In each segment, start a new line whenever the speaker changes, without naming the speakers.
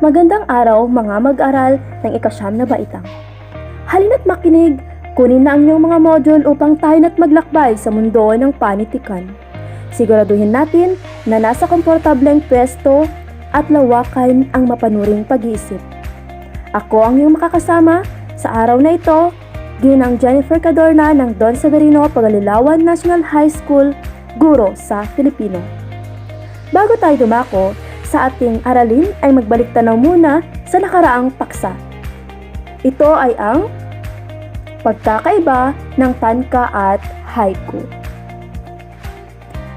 Magandang araw mga mag-aral ng ikasyam na baitang. Halina't makinig, kunin na ang iyong mga module upang tayo na't maglakbay sa mundo ng panitikan. Siguraduhin natin na nasa komportableng pwesto at lawakan ang mapanuring pag-iisip. Ako ang iyong makakasama sa araw na ito, Ginang Jennifer Cadorna ng Don Severino Pagalilawan National High School, guro sa Filipino. Bago tayo dumako sa ating aralin ay magbalik tanaw muna sa nakaraang paksa. Ito ay ang pagkakaiba ng tanka at haiku.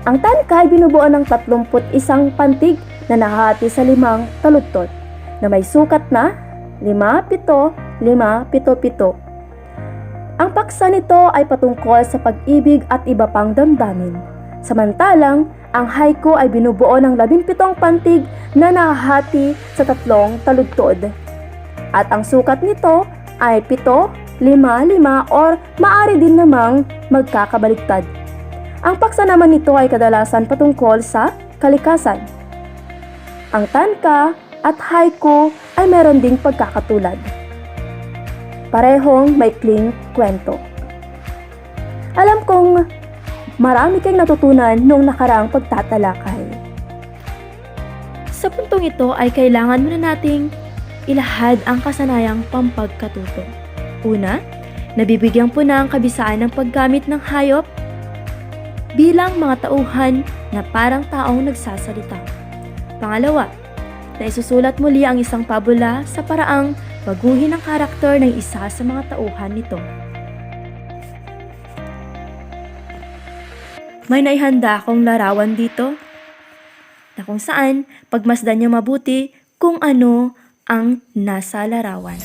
Ang tanka ay binubuo ng 31 pantig na nahati sa 5 taludtod na may sukat na 5-7-5-7-7. Ang paksa nito ay patungkol sa pag-ibig at iba pang damdamin. Samantalang, ang haiku ay binubuo ng 17 pantig na nahahati sa 3 taludtod. At ang sukat nito ay 7-5-5 or maaari din namang magkakabaliktad. Ang paksa naman nito ay kadalasan patungkol sa kalikasan. Ang tanka at haiku ay meron ding pagkakatulad. Parehong maikling kwento. Alam kong marami kang natutunan noong nakaraang pagtatalakay. Sa puntong ito ay kailangan muna nating ilahad ang kasanayang pampagkatuto. Una, nabibigyan po na ang kabisaan ng paggamit ng hayop bilang mga tauhan na parang taong nagsasalita. Pangalawa, na isusulat muli ang isang pabula sa paraang baguhin ang karakter ng isa sa mga tauhan nito. May naihanda akong larawan dito na kung saan pagmasdan niyo mabuti kung ano ang nasa larawan.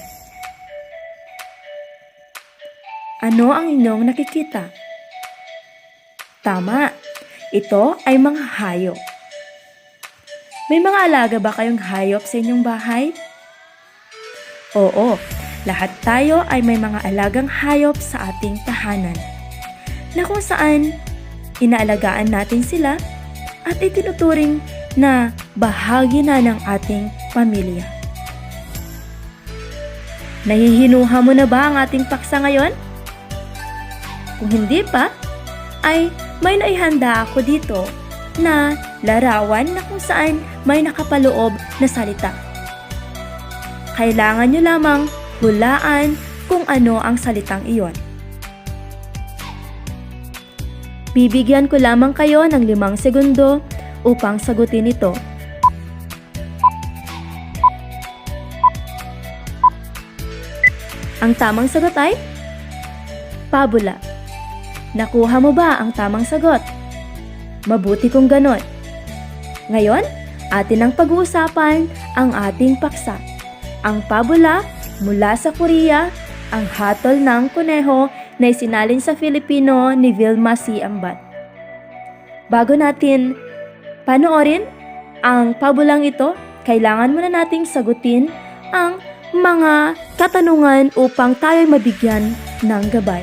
Ano ang inyong nakikita? Tama, ito ay mga hayop. May mga alaga ba kayong hayop sa inyong bahay? Oo, lahat tayo ay may mga alagang hayop sa ating tahanan na kung saan inaalagaan natin sila at itinuturing na bahagi na ng ating pamilya. Nahihinuha mo na ba ang ating paksa ngayon? Kung hindi pa, ay may naihanda ako dito na larawan na kung saan may nakapaloob na salita. Kailangan nyo lamang hulaan kung ano ang salitang iyon. Bibigyan ko lamang kayo ng 5 segundo upang sagutin ito. Ang tamang sagot ay pabula. Nakuha mo ba ang tamang sagot? Mabuti kung ganon. Ngayon, atin ang pag-uusapan ang ating paksa. Ang pabula mula sa Korea, ang hatol ng kuneho na isinalin sa Filipino ni Vilma C. Ambat. Bago natin panoorin ang pabulang ito, kailangan muna nating sagutin ang mga katanungan upang tayo'y mabigyan ng gabay.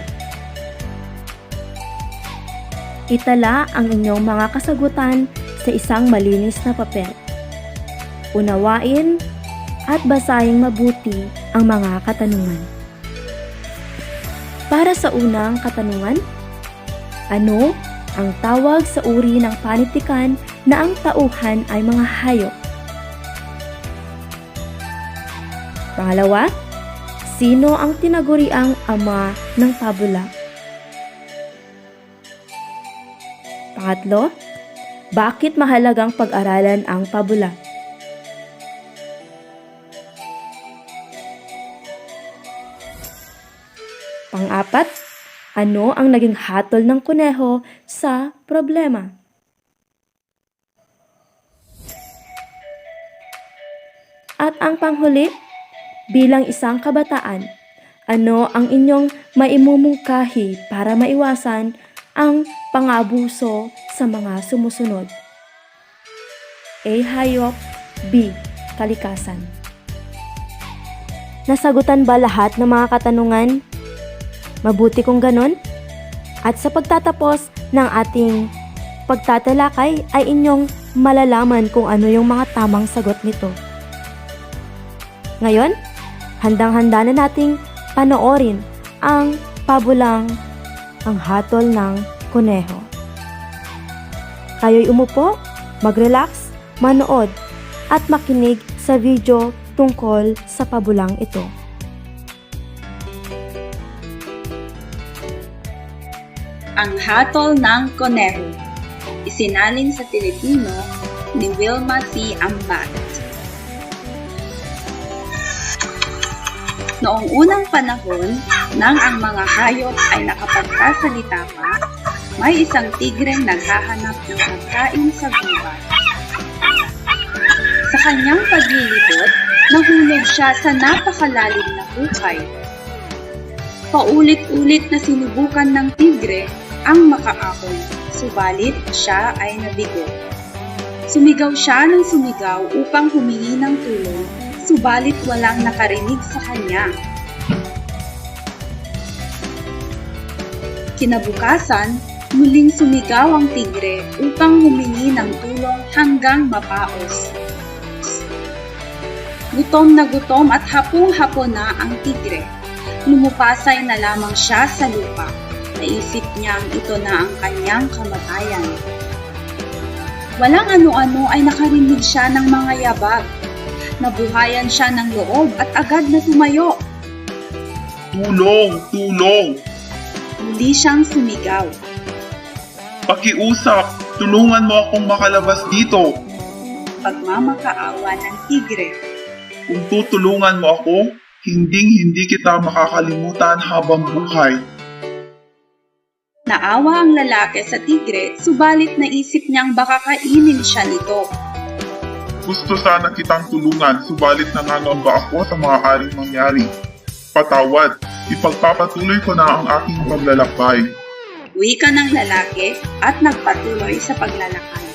Itala ang inyong mga kasagutan sa isang malinis na papel. Unawain at basahin mabuti ang mga katanungan. Para sa unang katanungan, ano ang tawag sa uri ng panitikan na ang tauhan ay mga hayop? Pangalawa, sino ang tinaguriang ama ng pabula? Pangatlo, bakit mahalagang pag-aralan ang pabula? Pang-apat, ano ang naging hatol ng kuneho sa problema? At ang panghuli, bilang isang kabataan, ano ang inyong maimumungkahi para maiwasan ang pang-abuso sa mga sumusunod? A. Hayop. B. Kalikasan. Nasagutan ba lahat ng mga katanungan? Mabuti kung ganon. At sa pagtatapos ng ating pagtatalakay ay inyong malalaman kung ano yung mga tamang sagot nito. Ngayon, handang-handa na nating panoorin ang pabulang Ang Hatol ng Kuneho. Kayo'y umupo, mag-relax, manood at makinig sa video tungkol sa pabulang ito.
Ang Hatol ng Kuneho. Isinalin sa Pilipino ni Wilma C. Ambat. Noong unang panahon, nang ang mga hayop ay nakapagsasalita pa, may isang tigreng naghahanap ng pagkain sa gubat. Sa kanyang paglilibot, nahulog siya sa napakalalim na hukay. Paulit-ulit na sinubukan ng tigre ang makaahon, subalit siya ay nabigo. Sumigaw siya ng sumigaw upang humingi ng tulong, subalit walang nakarinig sa kanya. Kinabukasan, muling sumigaw ang tigre upang humingi ng tulong hanggang mapaos. Gutom at hapong-hapon na ang tigre. Lumupasay na lamang siya sa lupa. Naisip niyang ito na ang kanyang kamatayan. Walang ano-ano ay nakarinig siya ng mga yabag. Nabuhayan siya ng loob at agad na tumayo.
Tulong! Tulong!
Muli siyang sumigaw.
Pakiusap! Tulungan mo akong makalabas dito!
Pagmamakaawa ng tigre.
Kung tutulungan mo ako, hindi kita makakalimutan habang buhay.
Naawa ang lalaki sa tigre, subalit naisip niyang baka kainin siya nito.
Gusto sana kitang tulungan, subalit nangangamba ako sa maaaring mangyari. Patawad, ipagpapatuloy ko na ang aking paglalakbay.
Wika ng lalaki at nagpatuloy sa paglalakad.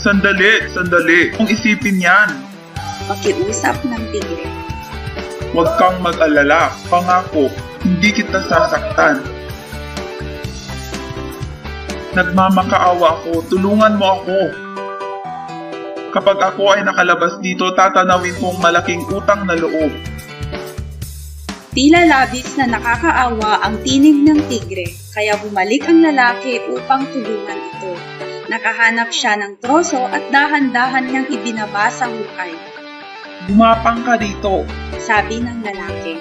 Sandali! Kung isipin yan.
Pakiusap ng tigre.
Huwag kang mag-alala, pangako, hindi kita sasaktan. Nagmamakaawa ako, tulungan mo ako. Kapag ako ay nakalabas dito, tatanawin kong malaking utang na loob.
Tila labis na nakakaawa ang tinig ng tigre, kaya bumalik ang lalaki upang tulungan ito. Nakahanap siya ng troso at dahan-dahan niyang ibinaba sa hukay.
Gumapang ka dito.
Sabi ng lalaki.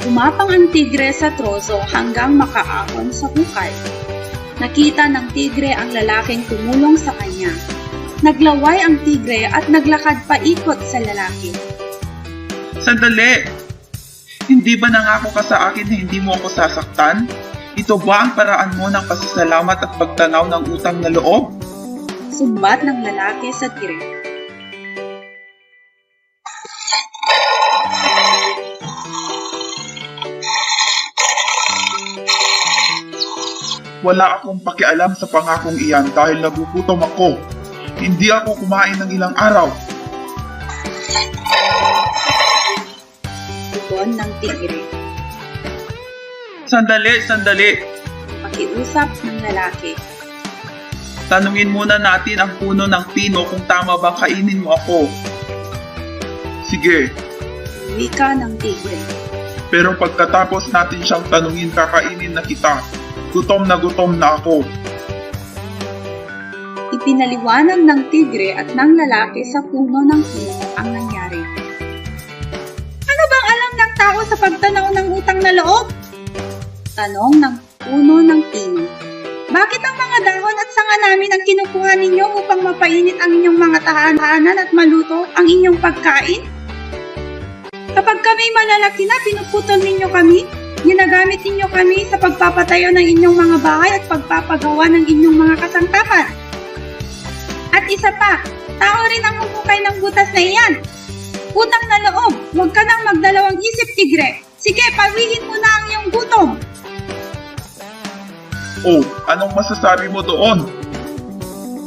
Gumapang ang tigre sa troso hanggang makaahon sa hukay. Nakita ng tigre ang lalaking tumulong sa kanya. Naglaway ang tigre at naglakad paikot sa lalaki.
Sandali! Hindi ba nangako ka sa akin na hindi mo ako sasaktan? Ito ba ang paraan mo ng pasasalamat at pagtanaw ng utang na loob?
Sumbat ng lalaki sa tigre.
Wala akong pakialam sa pangakong iyan dahil nagugutom ako. Hindi ako kumain ng ilang araw.
Tugon ng tigre.
Sandali!
Pakiusap ng lalaki.
Tanungin muna natin ang puno ng pino kung tama bang kainin mo ako. Sige,
Wika ng tigre.
pero pagkatapos natin siyang tanungin, kakainin na kita. Gutom na ako.
Ipinaliwanag ng tigre at ng lalaki sa puno ng pino ang nangyari. Ano bang alam ng tao sa pagtanaw ng utang na loob? Tanong ng puno ng pino. Bakit ang mga dahon at sanga namin ang kinukuha ninyo upang mapainit ang inyong mga tahanan at maluto ang inyong pagkain? Kapag kami malalaki na, pinuputol ninyo kami. Ginagamit ninyo kami sa pagpapatayo ng inyong mga bahay at pagpapagawa ng inyong mga kasangkapan. At isa pa, tao rin ang humukay ng butas na iyan. Utang na loob, huwag ka nang magdalawang isip, tigre. Sige, pawihin mo na ang iyong gutom.
Oh, anong masasabi mo doon?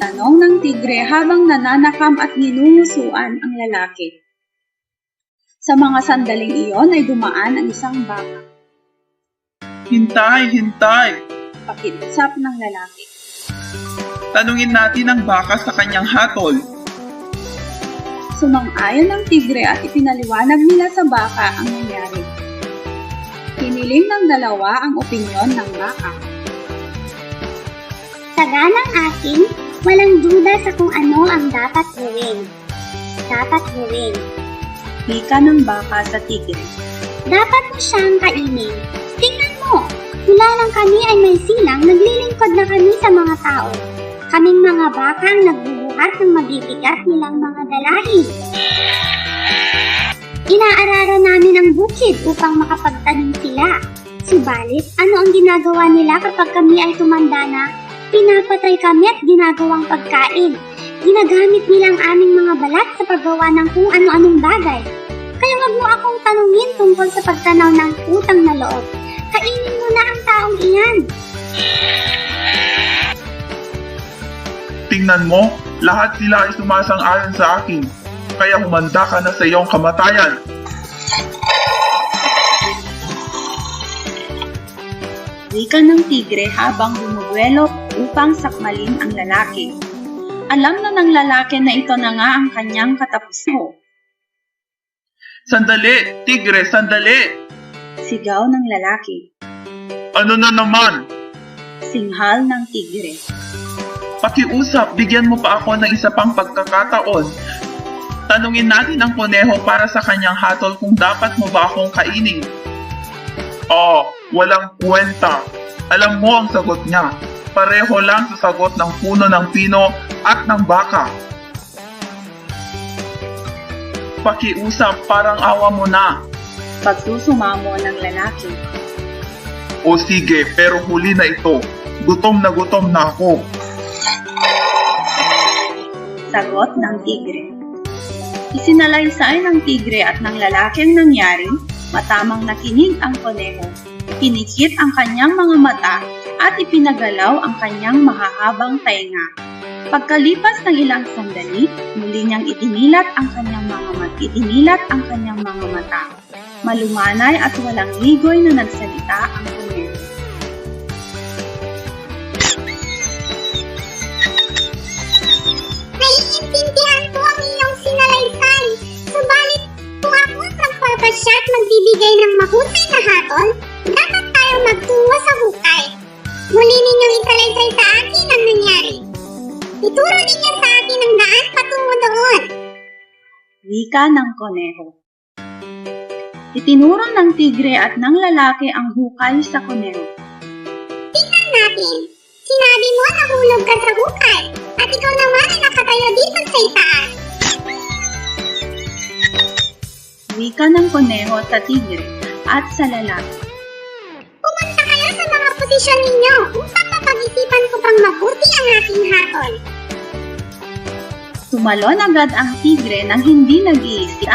Tanong ng tigre habang nananakam at ninungusuan ang lalaki. Sa mga sandaling iyon ay dumaan ang isang baka.
Hintay!
Pakiusap ng lalaki.
Tanungin natin ang baka sa kanyang hatol.
Sumang-ayon ng tigre at ipinaliwanag nila sa baka ang nangyari. Hiniling ng dalawa ang opinyon ng baka.
Sa ganang akin, walang duda sa kung ano ang dapat gawin. Dapat gawin.
Wika ng baka sa tigre.
Dapat mo siyang kainin. Tingnan mo, mula lang kami ay may silang, naglilingkod na kami sa mga tao. Kaming mga bakang nagbubuhat ng mabibigat nilang mga dalahin. Inaararo namin ang bukid upang makapagtanim sila. Subalit, ano ang ginagawa nila kapag kami ay tumanda na? Pinapatay kami at ginagawang pagkain. Ginagamit nila ang aming mga balat sa paggawa ng kung ano-anong bagay. Kaya wag mo akong tanungin tungkol sa pagtanaw ng utang na loob. Kainin mo na ang taong iyan.
Tingnan mo, lahat sila ay sumasang-ayon sa akin. Kaya humanda ka na sa iyong kamatayan.
Wika ng tigre habang bumubuelo upang sakmalin ang lalaki. Alam na ng lalaki na ito na nga ang kanyang katapusan.
Sandali, tigre, sandali!
Sigaw ng lalaki.
Ano na naman?
Singhal ng tigre.
Pakiusap, bigyan mo pa ako ng isa pang pagkakataon. Tanungin natin ang kuneho para sa kanyang hatol kung dapat mo ba akong kainin. Walang kwenta. Alam mo ang sagot niya. Pareho lang sa sagot ng puno ng pino at ng baka. Pakiusap, parang awa mo na.
Pagsusumamo ng lalaki.
O sige, pero huli na ito. Gutom na ako.
Sagot ng tigre. Isinalaysay ng tigre at ng lalaki ang nangyari, matamang nakinig ang koneho. Pinikit ang kanyang mga mata at ipinagalaw ang kanyang mahahabang tainga. Pagkalipas ng ilang sandali, muli niyang idinilat ang kanyang mga mata. Malumanay at walang ligoy na nagsalita ang koneho.
Naiintindihan ko ang iyong sinalaysay. Subalit, kung ako ang magpapasya at magbibigay ng mahusay na hatol, dapat tayong magtungo sa hukay. Muli ninyong isalaysay sa akin ang nangyari. Ituro ninyo sa akin ang daan patungo doon.
Wika ng koneho. Itinuro ng tigre at ng lalaki ang hukay sa koneho.
Tingnan natin. Sinabi mo na hulog ka sa hukay at ikaw naman ay nakatayo dito sa itaas.
Wika ng koneho sa tigre at sa lalaki.
Pumunta kayo sa mga posisyon ninyo upang mapag-isipan ko pang mabuti ang aking hatol.
Tumalon agad ang tigre nang hindi nag-iisip.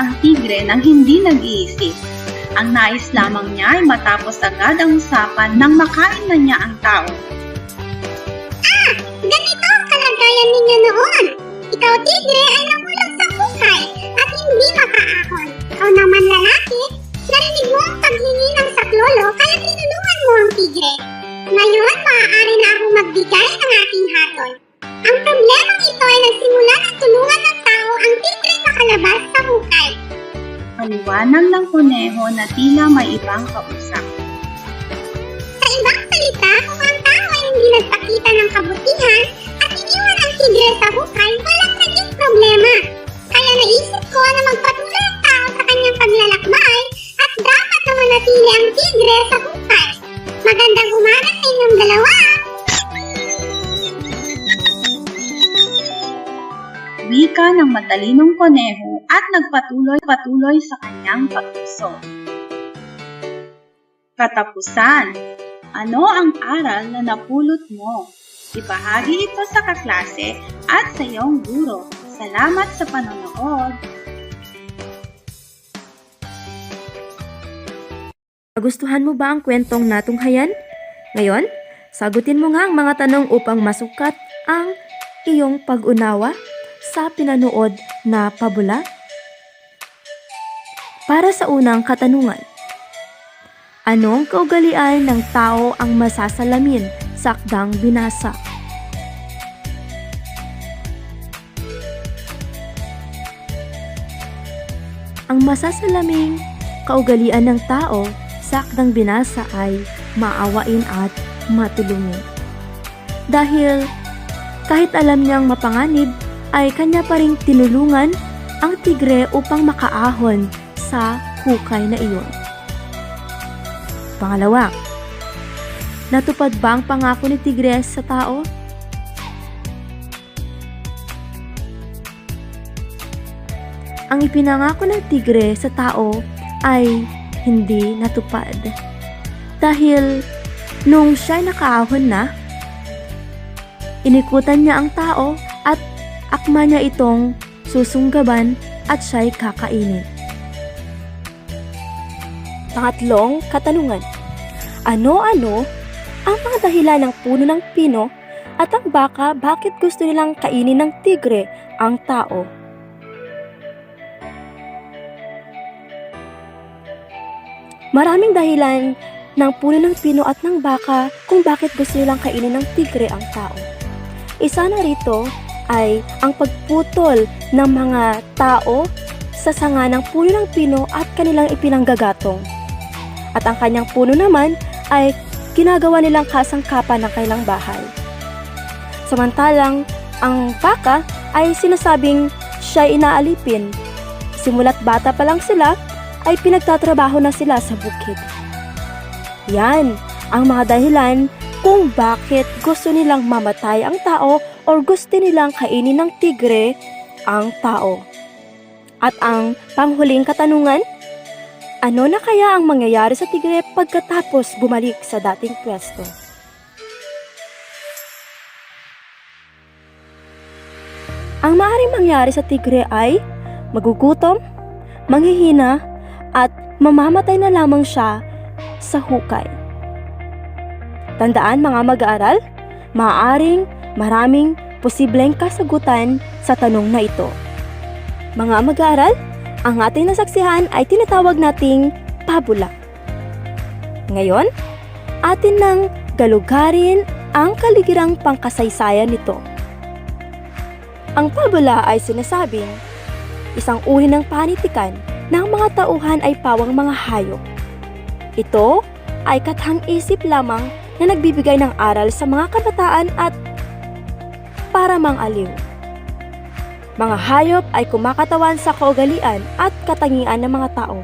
Ang nais lamang niya ay matapos agad ang usapan nang makain na niya ang tao.
Ganito ang kalagayan ninyo noon. Ikaw, tigre, ay nahulog sa hukay at hindi makaahon. Ikaw naman, lalaki, narinig mo ang paghingi ng saklolo kaya tinulungan mo ang tigre. Ngayon, maaari na akong magbigay ng aking hatol. Ang problemang ito ay nagsimula ng tulungan ng tao ang tigre makalabas sa hukay.
Paliwanag ng koneho na tila may ibang kausap.
Sa ibang salita, kung ang tao ay hindi nagpakita ng kabutihan at iniwan ang tigre sa hukay, walang naging problema. Kaya naisip ko na magpatuloy ang tao sa kanyang paglalakbay at dapat na manatili ang tigre sa hukay. Magandang umaga sa inyong dalawa!
Wika ng matalinong koneho at nagpatuloy sa kanyang pagtusok. Katapusan. Ano ang aral na napulot mo? Ibahagi ito sa kaklase at sa iyong guro. Salamat sa panonood!
Nagustuhan mo ba ang kwentong natunghayan? Ngayon, sagutin mo nga ang mga tanong upang masukat ang iyong pag-unawa sa pinanood na pabula. Para sa unang katanungan, anong kaugalian ng tao ang masasalamin sa akdang binasa? Ang masasalaming kaugalian ng tao sa akdang binasa ay maawain at matulungin. Dahil kahit alam niyang mapanganib, ay kanya pa ring tinulungan ang tigre upang makaahon sa hukay na iyon. Pangalawa, natupad ba ang pangako ni tigre sa tao? Ang ipinangako ng tigre sa tao ay hindi natupad. Dahil nung siya nakaahon na, inikutan niya ang tao at akma niya itong susunggaban at siya'y kakainin. Pangatlong katanungan. Ano-ano ang mga dahilan ng puno ng pino at ang baka bakit gusto nilang kainin ng tigre ang tao? Maraming dahilan ng puno ng pino at ng baka kung bakit gusto nilang kainin ng tigre ang tao. Isa na rito ay ang pagputol ng mga tao sa sanga ng puno ng pino at kanilang ipinanggagatong. At ang kanyang puno naman ay ginagawa nilang kasangkapan ng kanilang bahay. Samantalang ang baka ay sinasabing siya inaalipin. Simula't bata pa lang sila ay pinagtatrabaho na sila sa bukid. Yan ang mga dahilan kung bakit gusto nilang mamatay ang tao o gusto nilang kainin ng tigre ang tao. At ang panghuling katanungan, ano na kaya ang mangyayari sa tigre pagkatapos bumalik sa dating pwesto? Ang maaaring mangyari sa tigre ay magugutom, manghihina, at mamamatay na lamang siya sa hukay. Tandaan mga mag-aaral, maaaring maraming posibleng kasagutan sa tanong na ito. Mga mag-aaral, ang ating nasaksihan ay tinatawag nating pabula. Ngayon, atin nang galugarin ang kaligirang pangkasaysayan nito. Ang pabula ay sinasabing isang uri ng panitikan na ang mga tauhan ay pawang mga hayop. Ito ay kathang-isip lamang na nagbibigay ng aral sa mga kabataan at para mang-aliw. Mga hayop ay kumakatawan sa kaugalian at katangian ng mga tao.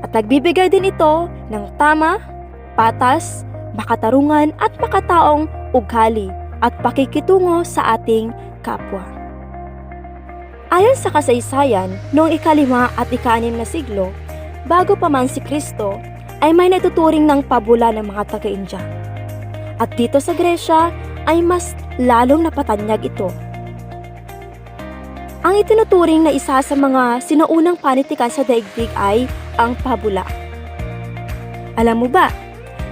At nagbibigay din ito ng tama, patas, makatarungan at makataong ugali at pakikitungo sa ating kapwa. Ayon sa kasaysayan, noong ika-5 at ika-6 na siglo, bago pa man si Kristo, ay may natuturing ng pabula ng mga taga-India. At dito sa Gresya ay mas lalong napatanyag ito. Ang itinuturing na isa sa mga sinaunang panitikan sa daigdig ay ang pabula. Alam mo ba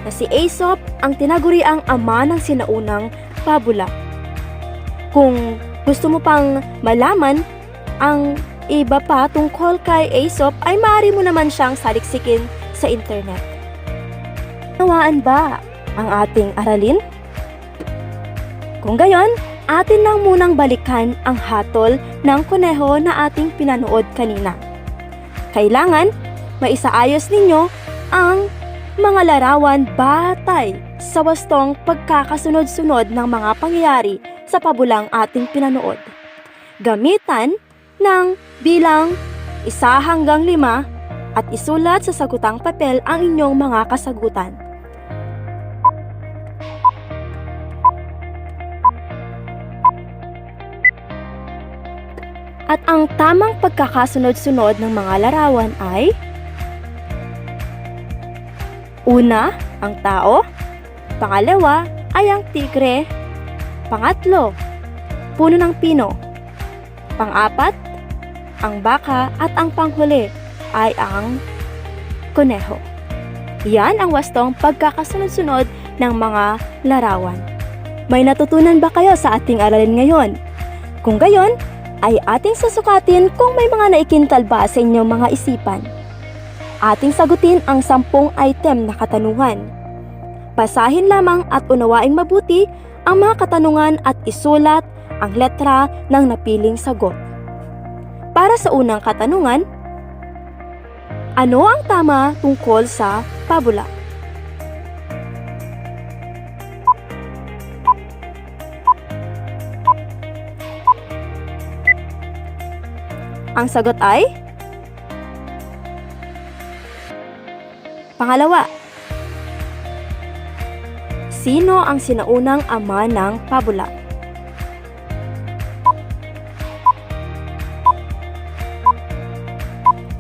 na si Aesop ang tinaguriang ama ng sinaunang pabula? Kung gusto mo pang malaman ang iba pa tungkol kay Aesop ay maaari mo naman siyang saliksikin sa internet. Nawaan ba ang ating aralin? Kung gayon, atin lang munang balikan ang hatol ng kuneho na ating pinanood kanina. Kailangan maisaayos ninyo ang mga larawan batay sa wastong pagkakasunod-sunod ng mga pangyayari sa pabulang ating pinanood. Gamitan ng bilang 1 hanggang 5 at isulat sa sagutang papel ang inyong mga kasagutan. At ang tamang pagkakasunod-sunod ng mga larawan ay: una, ang tao. Pangalawa ay ang tigre. Pangatlo, puno ng pino. Pang-apat, ang baka. At ang panghuli ay ang kuneho. Yan ang wastong pagkakasunod-sunod ng mga larawan. May natutunan ba kayo sa ating aralin ngayon? Kung gayon, ay ating sasukatin kung may mga naikintal ba sa inyong mga isipan. Ating sagutin ang 10 item na katanungan. Basahin lamang at unawaing mabuti ang mga katanungan at isulat ang letra ng napiling sagot. Para sa unang katanungan, Ano ang tama tungkol sa pabula? Ang sagot ay pangalawa. Sino ang sinaunang ama ng pabula?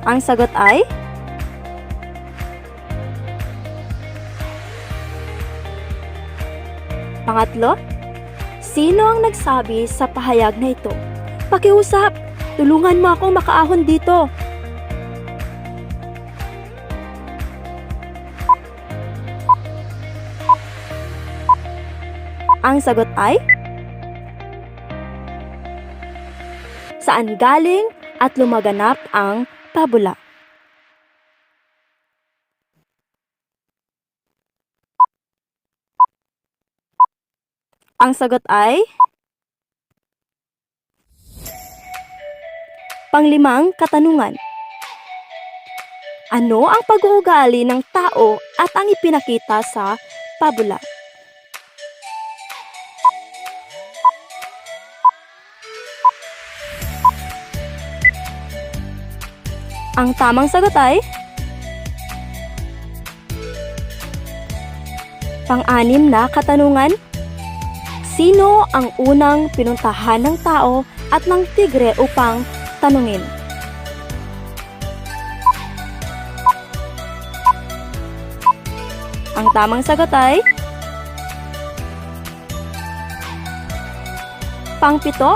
Ang sagot ay pangatlo. Sino ang nagsabi sa pahayag na ito? Pakiusap, tulungan mo akong makaahon dito. Ang sagot ay saan galing at lumaganap ang pabula? Ang sagot ay panglimang katanungan. Ano ang pag-uugali ng tao at ang ipinakita sa pabula? Ang tamang sagot ay pang-anim na katanungan. Sino ang unang pinuntahan ng tao at ng tigre upang tanungin? Ang tamang sagot ay pang-pito.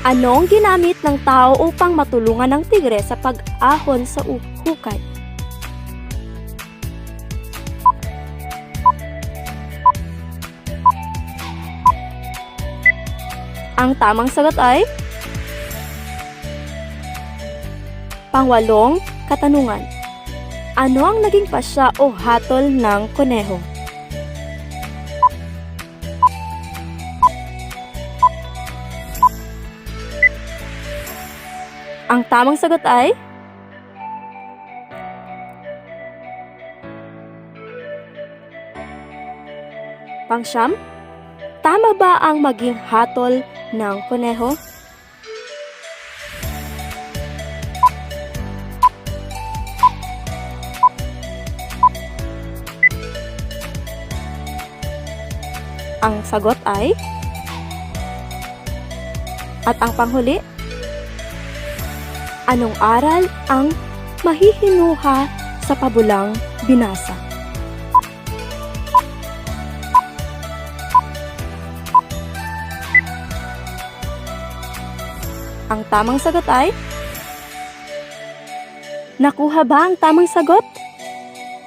Anong ginamit ng tao upang matulungan ng tigre sa pag-ahon sa hukay? Ang tamang sagot ay pangwalong katanungan. Ano ang naging pasya o hatol ng kuneho? Ang tamang sagot ay pang-siyam. Tama ba ang maging hatol ng kuneho? Ang sagot ay at ang panghuli. Anong aral ang mahihinuha sa pabulang binasa? Ang tamang sagot ay nakuha ba ang tamang sagot?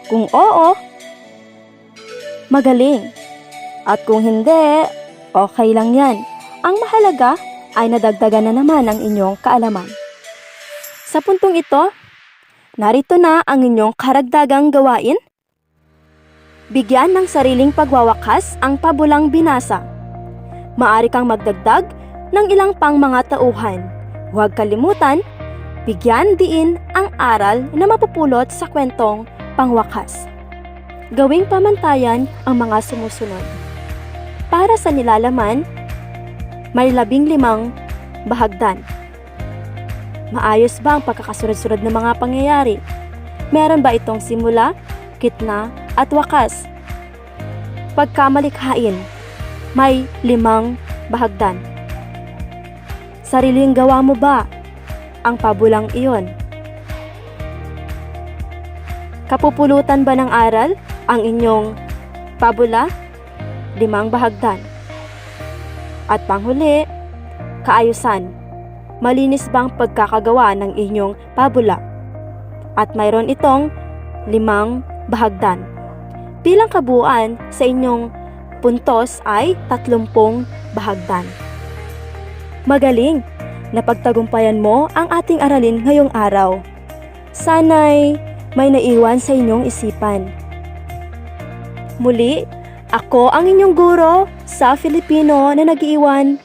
Kung oo, magaling. At kung hindi, okay lang yan. Ang mahalaga ay nadagdagan na naman ang inyong kaalaman. Sa puntong ito, narito na ang inyong karagdagang gawain. Bigyan ng sariling pagwawakas ang pabulang binasa. Maaari kang magdagdag ng ilang pang mga tauhan. Huwag kalimutan, bigyan diin ang aral na mapupulot sa kwentong pangwakas. Gawing pamantayan ang mga sumusunod. Para sa nilalaman, may 15 bahagdan. Maayos ba ang pagkakasunod-sunod ng mga pangyayari? Meron ba itong simula, gitna, at wakas? Pagkamalikhain, may 5 bahagdan. Sariling gawa mo ba ang pabulang iyon? Kapupulutan ba ng aral ang inyong pabula? 5 bahagdan. At panghuli, kaayusan. Malinis bang pagkakagawa ng inyong pabula? At mayroon itong 5 bahagdan. Bilang kabuuan sa inyong puntos ay 30 bahagdan. Magaling! Napagtagumpayan mo ang ating aralin ngayong araw. Sana'y may naiwan sa inyong isipan. Muli, ako ang inyong guro sa Filipino na nag-iwan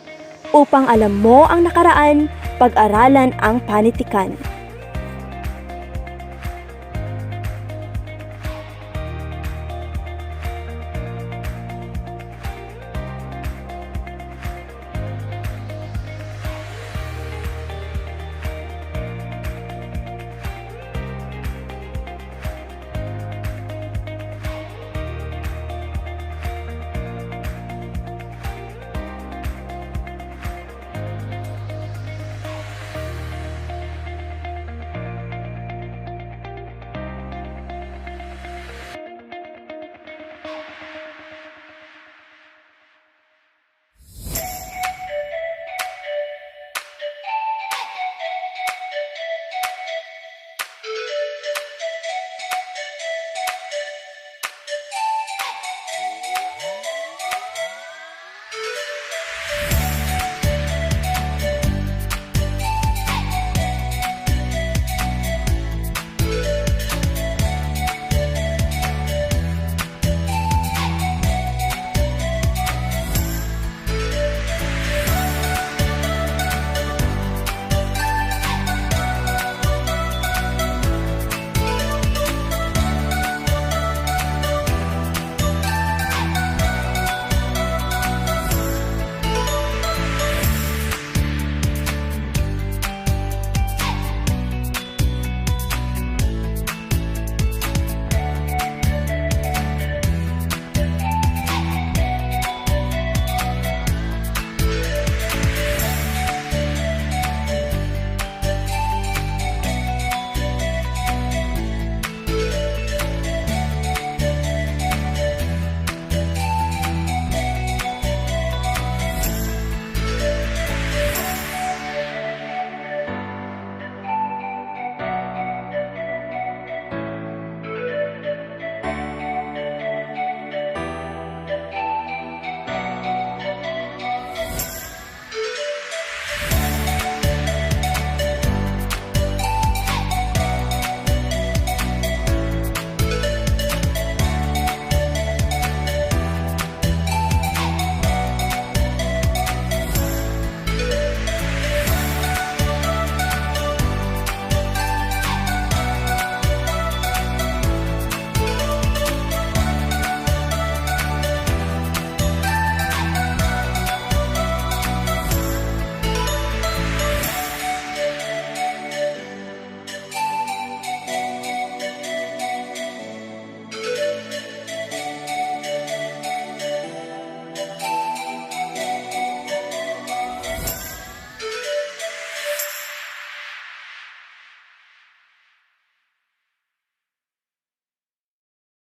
upang alam mo ang nakaraan, pag-aralan ang panitikan.